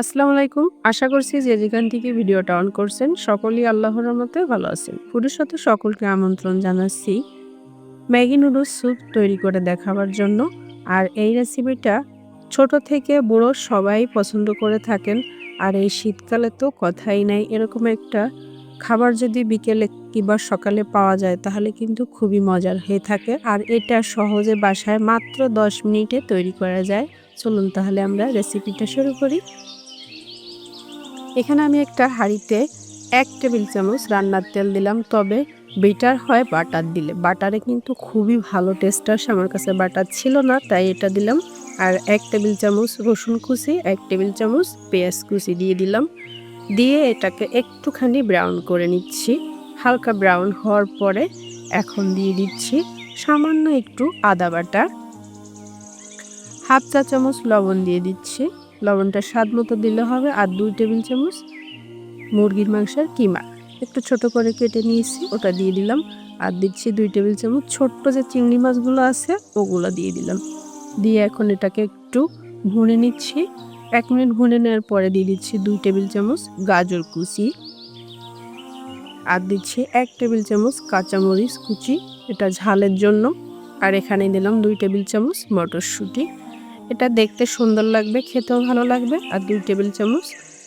আসসালামু আলাইকুম। আশা করছি যে যেখান থেকে ভিডিওটা অন করছেন সকলেই আল্লাহর রহমতে ভালো আছেন। ফুডের সাথে সকলকে আমন্ত্রণ জানাচ্ছি ম্যাগি নুডলস স্যুপ তৈরি করে দেখাবার জন্য। আর এই রেসিপিটা ছোট থেকে বুড়ো সবাই পছন্দ করে থাকেন। আর এই শীতকালে তো কথাই নাই। এরকম একটা খাবার যদি বিকেলে কিংবা সকালে পাওয়া যায় তাহলে কিন্তু খুবই মজার হয়ে থাকে। আর এটা সহজে বাসায় মাত্র ১০ মিনিটে তৈরি করা যায়। চলুন তাহলে আমরা রেসিপিটা শুরু করি। এখানে আমি একটা হাঁড়িতে ১ টেবিল চামচ রান্নার তেল দিলাম, তবে বেটার হয় বাটার দিলে। বাটারে কিন্তু খুবই ভালো টেস্ট আসে। আমার কাছে বাটার ছিল না তাই এটা দিলাম। আর ১ টেবিল চামচ রসুন কুচি, ১ টেবিল চামচ পেঁয়াজ কুচি দিয়ে দিলাম। দিয়ে এটাকে একটুখানি ব্রাউন করে নিচ্ছি। হালকা ব্রাউন হওয়ার পরে এখন দিয়ে দিচ্ছি সামান্য একটু আদা বাটা, হাফ চা চামচ লবণ দিয়ে দিচ্ছি। লবণটা স্বাদ মতো দিলে হবে। আর ২ টেবিল চামচ মুরগির মাংসের কিমা একটু ছোট করে কেটে নিয়েছি, ওটা দিয়ে দিলাম। আর দিচ্ছি ২ টেবিল চামচ ছোট্ট যে চিংড়ি মাছগুলো আছে ওগুলো দিয়ে দিলাম। দিয়ে এখন এটাকে একটু ভুনে নিচ্ছি। ১ মিনিট ভুনে নেওয়ার পরে দিয়ে দিচ্ছি ২ টেবিল চামচ গাজর কুচি। আর দিচ্ছি ১ টেবিল চামচ কাঁচামরিচ কুচি, এটা ঝালের জন্য। আর এখানে দিলাম ২ টেবিল চামচ মটরশুঁটি। এটা দেখতে সুন্দর লাগবে, খেতেও ভালো লাগবে। আর ২ টেবিল চামচ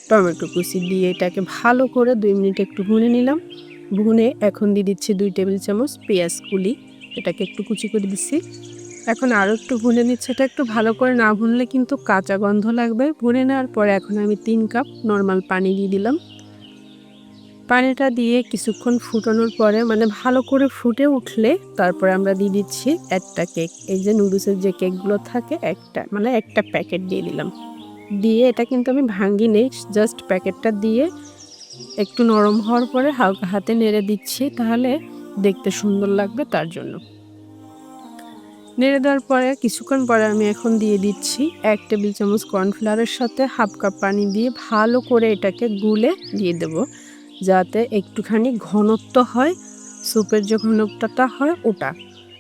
টমেটো কুচি দিয়ে এটাকে ভালো করে ২ মিনিট একটু ভুনে নিলাম। ভুনে এখন দিয়ে দিচ্ছি ২ টেবিল চামচ পেঁয়াজ কুলি, এটাকে একটু কুচি করে দিচ্ছি। এখন আরও একটু ভুনে নিচ্ছি। এটা একটু ভালো করে না ভুনলে কিন্তু কাঁচা গন্ধ লাগবে। ভুনে নেওয়ার পরে এখন আমি ৩ কাপ নর্মাল পানি দিয়ে দিলাম। পানিটা দিয়ে কিছুক্ষণ ফুটানোর পরে মানে ভালো করে ফুটে উঠলে তারপরে আমরা দিয়ে দিচ্ছি একটা কেক। এই যে নুডলসের যে কেকগুলো থাকে একটা প্যাকেট দিয়ে দিলাম। দিয়ে এটা কিন্তু আমি ভাঙিনি, জাস্ট প্যাকেটটা দিয়ে একটু নরম হওয়ার পরে হালকা হাতে নেড়ে দিচ্ছি, তাহলে দেখতে সুন্দর লাগবে তার জন্য। নেড়ে দেওয়ার পরে কিছুক্ষণ পরে আমি এখন দিয়ে দিচ্ছি ১ টেবিল চামচ কর্নফ্লাওয়ারের সাথে হাফ কাপ পানি দিয়ে ভালো করে এটাকে গুলে দিয়ে দেব, যাতে একটুখানি ঘনত্ব হয়, স্যুপের যে ঘনত্বটা হয় ওটা।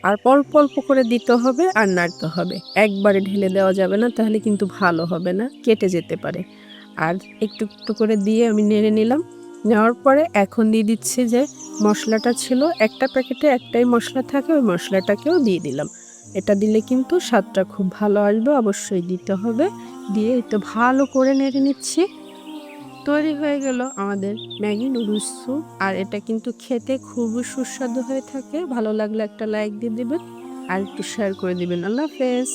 আর অল্প অল্প করে দিতে হবে আর নাড়তে হবে। একবারে ঢেলে দেওয়া যাবে না, তাহলে কিন্তু ভালো হবে না, কেটে যেতে পারে। আর একটু একটু করে দিয়ে আমি নেড়ে নিলাম। নেওয়ার পরে এখন দিয়ে দিচ্ছি যে মশলাটা ছিল, একটা প্যাকেটে একটাই মশলা থাকে, ওই মশলাটাকেও দিয়ে দিলাম। এটা দিলে কিন্তু স্বাদটা খুব ভালো আসবে, অবশ্যই দিতে হবে। দিয়ে একটু ভালো করে নেড়ে নিচ্ছি। তৈরি হয়ে গেল আমাদের ম্যাগি নুডলস স্যুপ। আর এটা কিন্তু খেতে খুবই সুস্বাদু হয়ে থাকে। ভালো লাগলে একটা লাইক দিয়ে দিবেন আর একটু শেয়ার করে দিবেন। আল্লাহ হাফেজ।